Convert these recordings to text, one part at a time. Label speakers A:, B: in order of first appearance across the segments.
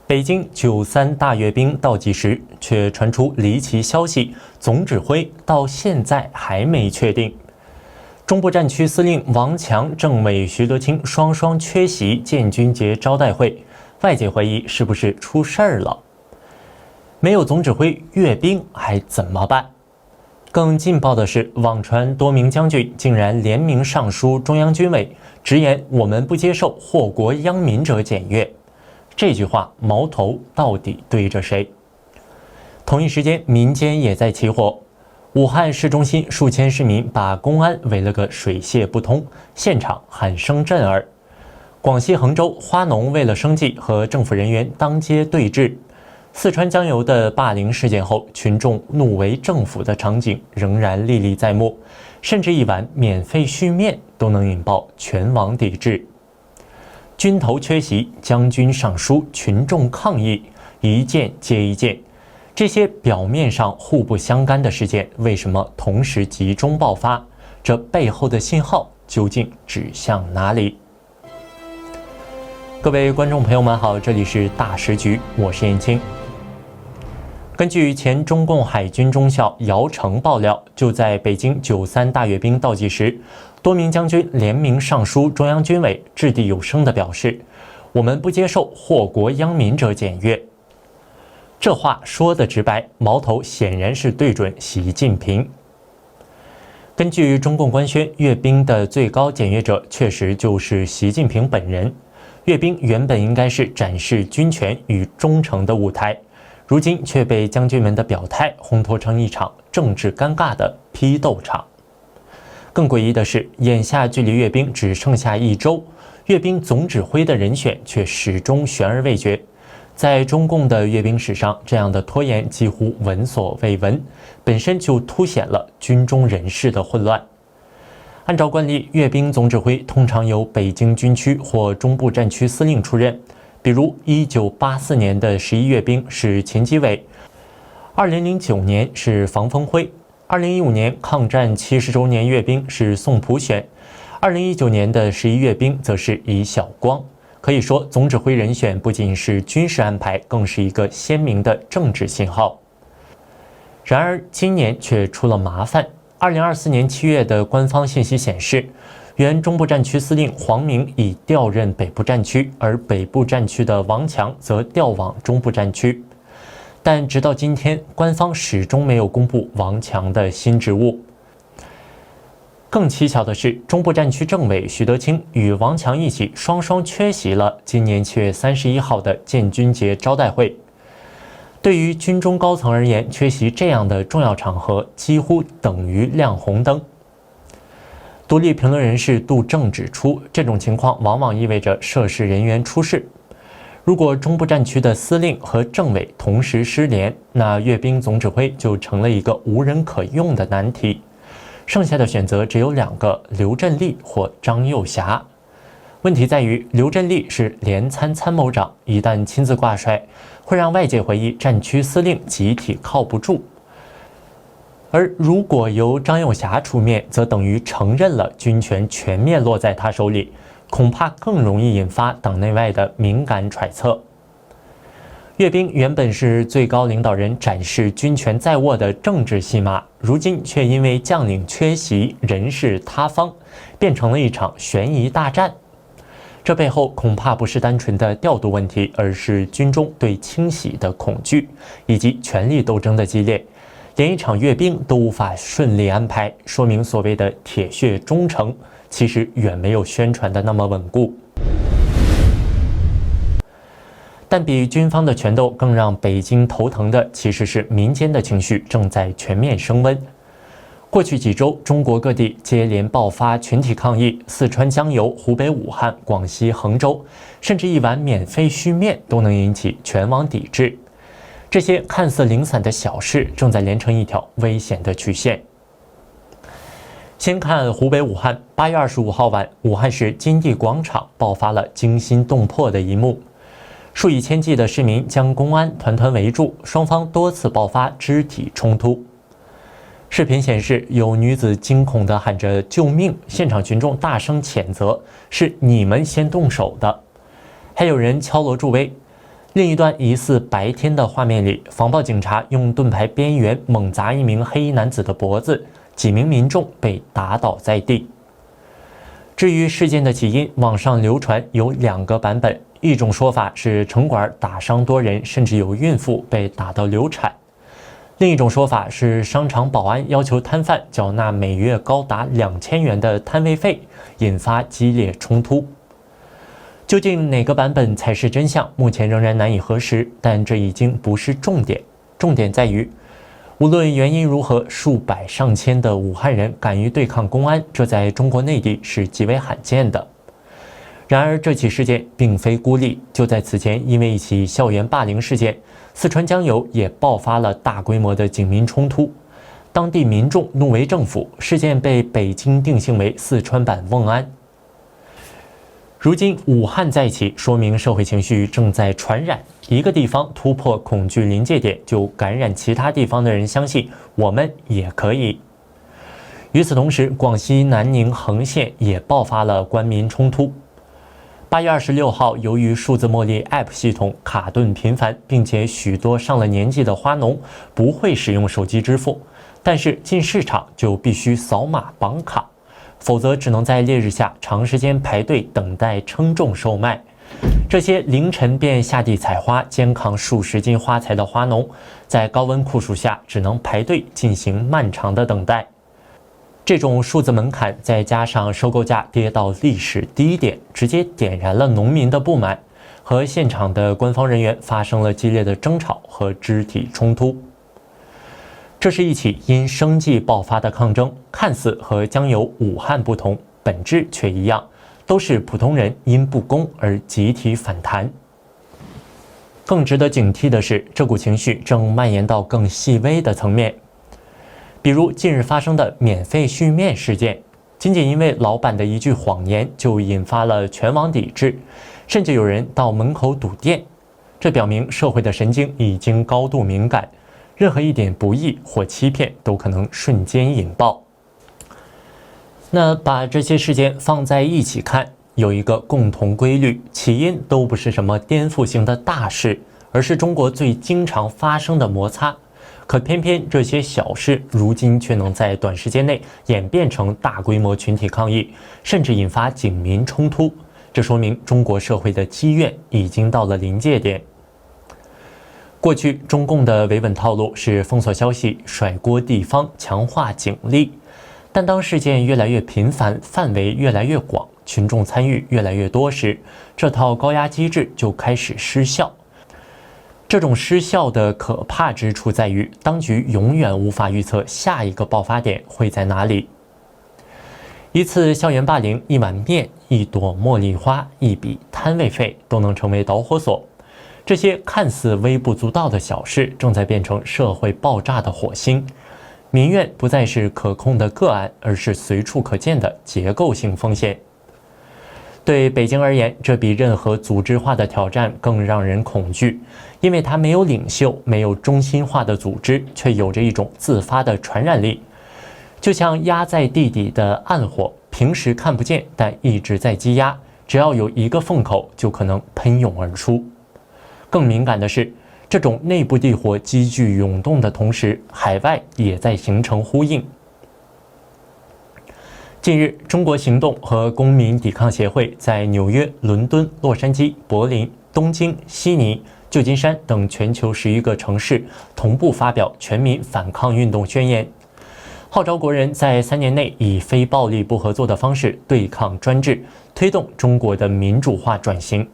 A: 北京93大阅兵倒计时，却传出离奇消息，总指挥到现在还没确定。中部战区司令王强、政委徐德清双双缺席建军节招待会，外界怀疑是不是出事儿了？没有总指挥，阅兵还怎么办？更劲爆的是，网传多名将军竟然联名上书中央军委，直言我们不接受祸国殃民者检阅。这句话矛头到底对着谁？同一时间，民间也在起火。武汉市中心数千市民把公安围了个水泄不通，现场喊声震耳。广西衡州花农为了生计和政府人员当街对峙。四川江油的霸凌事件后，群众怒为政府的场景仍然历历在目，甚至一碗免费续面都能引爆全网抵制。军头缺席，将军上书，群众抗议，一件接一件。这些表面上互不相干的事件，为什么同时集中爆发？这背后的信号究竟指向哪里？各位观众朋友们好，这里是大时局，我是燕青。根据前中共海军中校姚成爆料，就在北京93大阅兵倒计时，多名将军联名上书中央军委，掷地有声地表示：“我们不接受祸国殃民者检阅。”这话说得直白，矛头显然是对准习近平。根据中共官宣，阅兵的最高检阅者确实就是习近平本人。阅兵原本应该是展示军权与忠诚的舞台，如今却被将军们的表态烘托成一场政治尴尬的批斗场。更诡异的是，眼下距离阅兵只剩下1周，阅兵总指挥的人选却始终悬而未决。在中共的阅兵史上，这样的拖延几乎闻所未闻，本身就凸显了军中人事的混乱。按照惯例，阅兵总指挥通常由北京军区或中部战区司令出任，比如1984年的11阅兵是秦基伟，2009年是房峰辉，2015年抗战70周年阅兵是宋普选，2019年的11阅兵则是尹晓光。可以说，总指挥人选不仅是军事安排，更是一个鲜明的政治信号。然而，今年却出了麻烦。2024年7月的官方信息显示，原中部战区司令黄明已调任北部战区，而北部战区的王强则调往中部战区。但直到今天，官方始终没有公布王强的新职务。更蹊跷的是，中部战区政委徐德清与王强一起双双缺席了今年7月31号的建军节招待会。对于军中高层而言，缺席这样的重要场合几乎等于亮红灯。独立评论人士杜正指出，这种情况往往意味着涉事人员出事。如果中部战区的司令和政委同时失联，那阅兵总指挥就成了一个无人可用的难题。剩下的选择只有2个：刘振立或张又侠。问题在于，刘振立是连参参谋长，一旦亲自挂帅，会让外界怀疑战区司令集体靠不住；而如果由张又侠出面，则等于承认了军权全面落在他手里，恐怕更容易引发党内外的敏感揣测。阅兵原本是最高领导人展示军权在握的政治戏码，如今却因为将领缺席、人事塌方，变成了一场悬疑大战。这背后恐怕不是单纯的调度问题，而是军中对清洗的恐惧，以及权力斗争的激烈。连一场阅兵都无法顺利安排，说明所谓的铁血忠诚，其实远没有宣传的那么稳固。但比军方的权斗更让北京头疼的，其实是民间的情绪正在全面升温。过去几周，中国各地接连爆发群体抗议，四川江油、湖北武汉、广西衡州，甚至一碗免费续面都能引起全网抵制。这些看似零散的小事，正在连成一条危险的曲线。先看湖北武汉，8月25号晚，武汉市金地广场爆发了惊心动魄的一幕。数以千计的市民将公安团团围住，双方多次爆发肢体冲突。视频显示，有女子惊恐地喊着救命，现场群众大声谴责：“是你们先动手的！”还有人敲锣助威。另一段疑似白天的画面里，防暴警察用盾牌边缘猛砸一名黑衣男子的脖子，几名民众被打倒在地。至于事件的起因，网上流传有2个版本，一种说法是城管打伤多人，甚至有孕妇被打到流产；另一种说法是商场保安要求摊贩缴纳每月高达2000元的摊位费，引发激烈冲突。究竟哪个版本才是真相，目前仍然难以核实，但这已经不是重点，重点在于，无论原因如何，数百上千的武汉人敢于对抗公安，这在中国内地是极为罕见的。然而，这起事件并非孤立，就在此前，因为一起校园霸凌事件，四川江油也爆发了大规模的警民冲突，当地民众怒为政府，事件被北京定性为四川版瓮安。如今武汉再起，说明社会情绪正在传染。一个地方突破恐惧临界点，就感染其他地方的人相信我们也可以。与此同时，广西南宁横县也爆发了官民冲突。8月26号，由于数字茉莉 App 系统卡顿频繁，并且许多上了年纪的花农不会使用手机支付，但是进市场就必须扫码绑卡，否则只能在烈日下长时间排队等待称重售卖。这些凌晨便下地采花、肩扛数十斤花材的花农，在高温酷暑下只能排队进行漫长的等待。这种数字门槛再加上收购价跌到历史低点，直接点燃了农民的不满，和现场的官方人员发生了激烈的争吵和肢体冲突。这是一起因生计爆发的抗争，看似和江油武汉不同，本质却一样，都是普通人因不公而集体反弹。更值得警惕的是，这股情绪正蔓延到更细微的层面。比如近日发生的免费续面事件，仅仅因为老板的一句谎言就引发了全网抵制，甚至有人到门口堵店。这表明社会的神经已经高度敏感，任何一点不义或欺骗都可能瞬间引爆。那把这些事件放在一起看，有一个共同规律，起因都不是什么颠覆性的大事，而是中国最经常发生的摩擦。可偏偏这些小事，如今却能在短时间内演变成大规模群体抗议，甚至引发警民冲突。这说明中国社会的积怨已经到了临界点。过去中共的维稳套路是封锁消息、甩锅地方、强化警力，但当事件越来越频繁、范围越来越广、群众参与越来越多时，这套高压机制就开始失效。这种失效的可怕之处在于，当局永远无法预测下一个爆发点会在哪里。一次校园霸凌、一碗面、一朵茉莉花、一笔摊位费都能成为导火索。这些看似微不足道的小事，正在变成社会爆炸的火星。民怨不再是可控的个案，而是随处可见的结构性风险。对北京而言，这比任何组织化的挑战更让人恐惧，因为它没有领袖，没有中心化的组织，却有着一种自发的传染力。就像压在地底的暗火，平时看不见，但一直在积压，只要有一个缝口，就可能喷涌而出。更敏感的是，这种内部地火积聚涌动的同时，海外也在形成呼应。近日，中国行动和公民抵抗协会在纽约、伦敦、洛杉矶、柏林、东京、悉尼、旧金山等全球11个城市同步发表全民反抗运动宣言，号召国人在3年内以非暴力不合作的方式对抗专制，推动中国的民主化转型。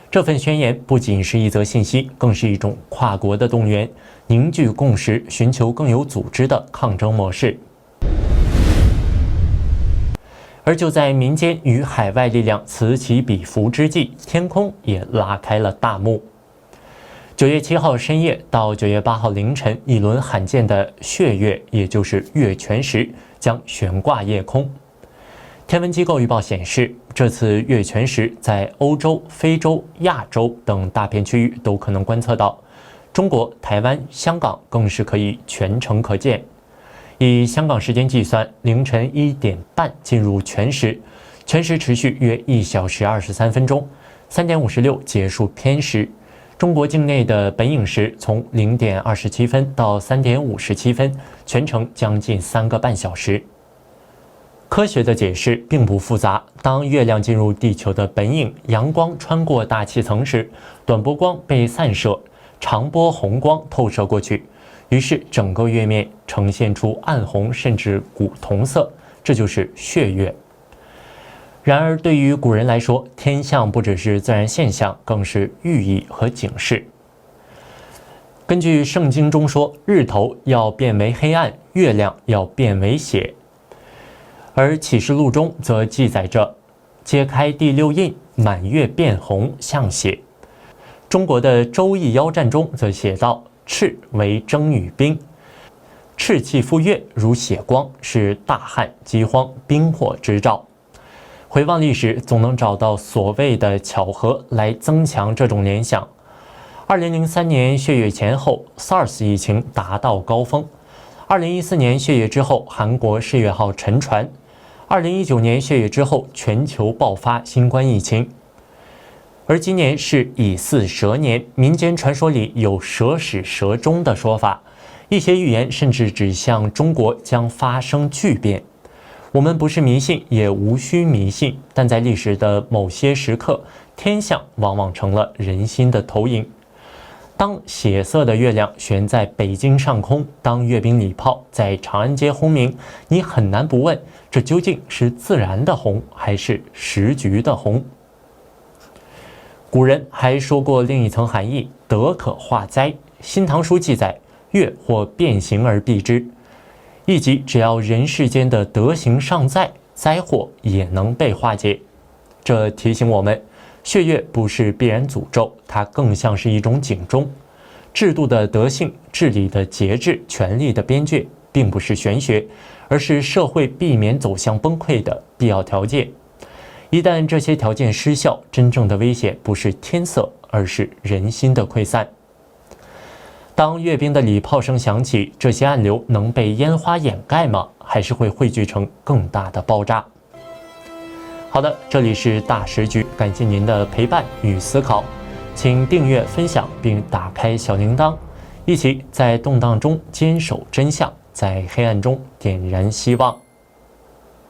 A: 这份宣言不仅是一则信息，更是一种跨国的动员，凝聚共识，寻求更有组织的抗争模式。而就在民间与海外力量此起彼伏之际，天空也拉开了大幕。9月7号深夜到9月8号凌晨，一轮罕见的血月，也就是月全食，将悬挂夜空。天文机构预报显示，这次月全食在欧洲、非洲、亚洲等大片区域都可能观测到，中国、台湾、香港更是可以全程可见。以香港时间计算，凌晨1点半进入全食，全食持续约1小时23分钟，3点56结束偏食。中国境内的本影时从0点27分到3点57分，全程将近3个半小时。科学的解释并不复杂，当月亮进入地球的本影，阳光穿过大气层时，短波光被散射，长波红光透射过去，于是整个月面呈现出暗红甚至古铜色，这就是血月。然而，对于古人来说，天象不只是自然现象，更是寓意和警示。根据圣经中说，日头要变为黑暗，月亮要变为血。而启示录中则记载着，揭开第6印，满月变红，像血。中国的《周易妖战》中则写道：赤为征与兵，赤气赴月，如血光，是大旱、饥荒、兵祸之兆。回望历史，总能找到所谓的巧合来增强这种联想。2003年血月前后 ，SARS 疫情达到高峰；2014年血月之后，韩国世越号沉船；2019年血月之后，全球爆发新冠疫情。而今年是乙巳蛇年，民间传说里有蛇始蛇终的说法，一些预言甚至指向中国将发生巨变。我们不是迷信，也无需迷信，但在历史的某些时刻，天象往往成了人心的投影。当血色的月亮悬在北京上空，当阅兵礼炮在长安街轰鸣，你很难不问，这究竟是自然的红，还是时局的红？古人还说过另一层含义：德可化灾。《新唐书》记载，月或变形而避之，意即只要人世间的德行尚在，灾祸也能被化解。这提醒我们，血月不是必然诅咒，它更像是一种警钟。制度的德性、治理的节制、权力的边界，并不是玄学，而是社会避免走向崩溃的必要条件。一旦这些条件失效，真正的危险不是天色，而是人心的溃散。当阅兵的礼炮声响起，这些暗流能被烟花掩盖吗？还是会汇聚成更大的爆炸？好的，这里是大时局，感谢您的陪伴与思考，请订阅、分享并打开小铃铛，一起在动荡中坚守真相，在黑暗中点燃希望。